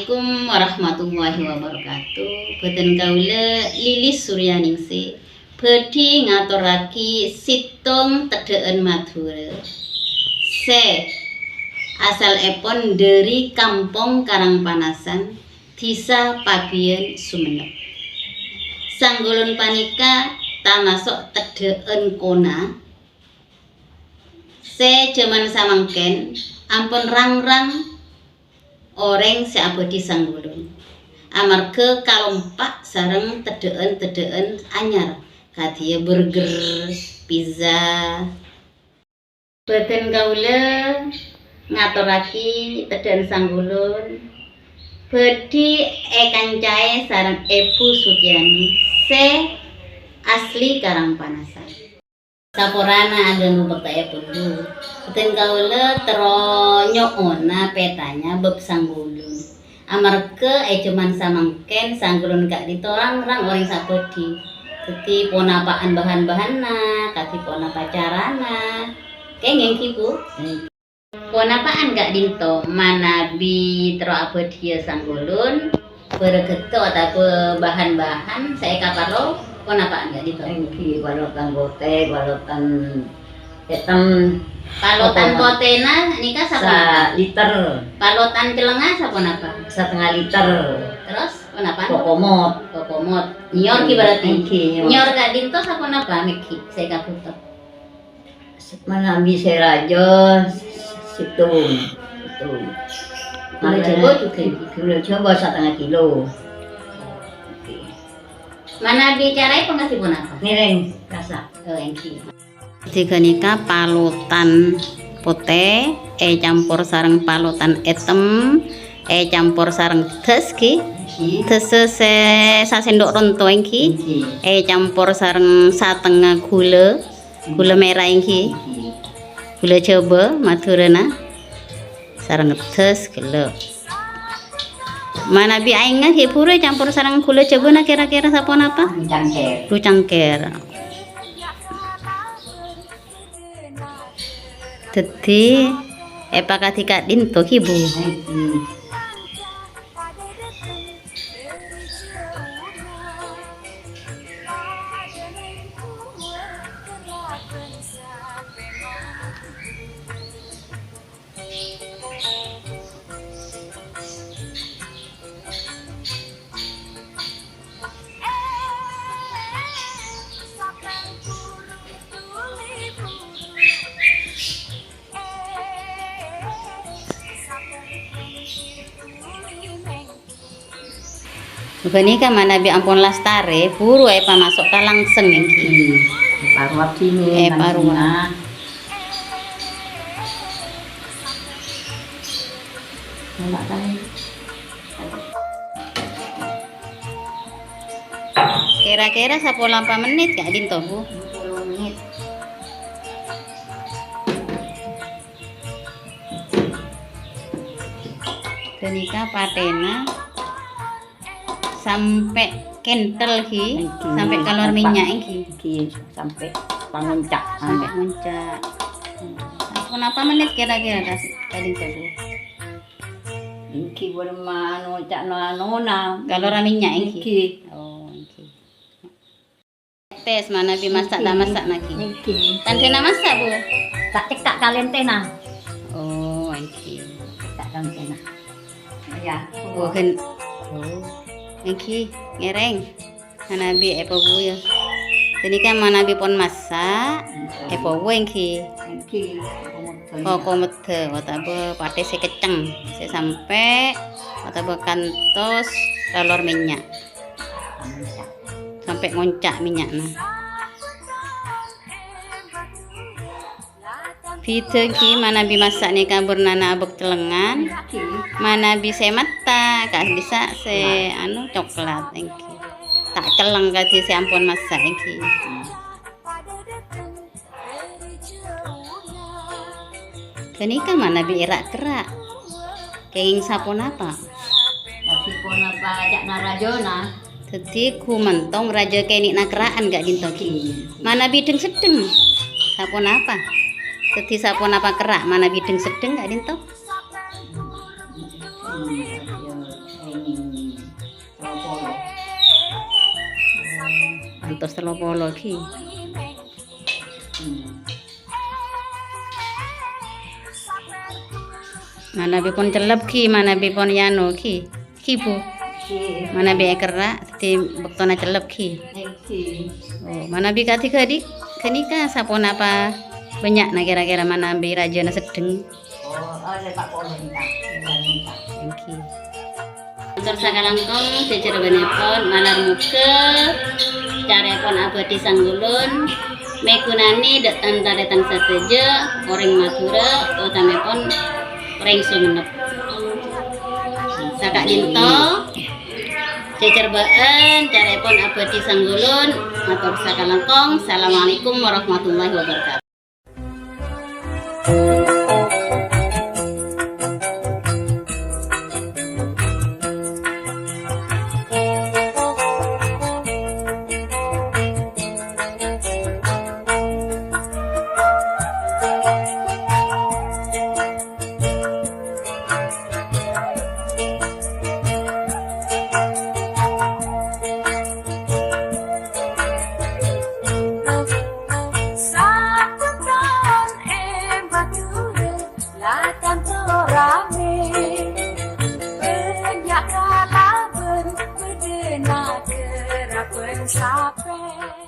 Assalamualaikum warahmatullahi wabarakatuh. Boten kaula Lilis Suryaningsih badhe ngaturake situng tedheken Madura. Asalipun dari Kampung Karangpanasan, Desa Pabian, Sumenep. Sanggulun panika tamasuk tedheken kona. Jaman samangken ampun rang-rang oreng seabadi sanggulun. Amarga kalompak sareng tedheken anyar kadya burger, pizza. Boten kaula ngaturake tedheken sanggulun badhe kancae sareng Ibu Sutyani asli Karangpanasan. Saporana ada nubek pundu. Boten kaula teronyokona petanya bab sanggulun. Amarga jaman samangken sanggulun gak ditorang-rang orang sabodi. Dadi ponapaan bahan-bahanna, kati pona pacarana. Kenging ki Bu. Ponapaan gak dinto manabi tero abodi sanggulun bergeto atau bahan-bahan saya kaparo ponapaan gak dinto. Engki walotan bote, walotan hitam. Palotan potena nika sapa? Liter. Palotan celenga sapa napa? 1,5 liter. Terus kenapa? Kokomot. Nyor ki berarti. Nyor gak dinto sapa napa miki? Saya kabutuh. Mana bisa raja situng. Gula Jawa juga. Gula Jawa 1,5 kilo. Mana bicara pengasih pun apa? Miring rasa. Oh, engki. Jika nikah palutan putih, campur sareng palutan hitam, campur sareng tes ki, tes sasendok ronto engki, campur sareng satengah gula merah engki, gula Jawa Madurana, sareng tes gula. Mana bi aingnya ki pura campur sareng gula Jawa na kira-kira sapon apa? Cangker. Dadi katika dinto ki Bu. Benika mana bi ampun lastare buru masuk kalangseng iki. Paruat sini. Paruat. Kira-kira 18 menit gak dinto Bu? 10 menit. Benika patena sampai kental ki, sampai keluar minyak iki, sampai panguncak, sampai muncak. Kenapa menit kira-kira kasih Bu? Iki bermanu cak nona Keluar minyak iki. Oh, iki. Tes mana bi masak dah masak lagi. Iki. Tantena masak Bu? Tak cekak kalian tena. Oh, iki. Tak kalian tena. Ya. Oh, kan. Oh. Iki ngereng manabi Bu ya. Jadi kan manabi pon masak Bu engki. Engki. Komete watabe pate sekeceng sampai watabe kantos telur minyak. Sampai ngoncak minyakna. Video ki mana bi masak nih kabur nana abek celengan, mana bisa mata, kak bisa coklat engki, tak celeng kati si ampun masak engki. Kenika mana bi irak kerak, kenging sapon apa? Sapon apa ajak narajona. Jadi ku mentong raja kenik nakeraan gak dintoki. Mana bideng sedeng, sapon apa? Jadi sapon apa kerak mana bideng sedeng gak dinto? selopolo ki. Mana bipun celep ki, mana bipun yano ki. Ki Bu. Mana be kerak ti bektona celep ki. Oh, mana bi kati kadi kenika sapon apa banyak na kira-kira mana bi raja na sedeng. Oleh Pak Polenta. Thank you. Untuk sakalangkong secerbenepon malar muke carepon abadi sanggulun mekunani datang sateja orang Madura utamepon orang Sumenep. Sakak dinto cecerbean carepon abadi sanggulun matur sakalangkong. Assalamualaikum warahmatullahi wabarakatuh. Banyak kala berdengar kerapen sampai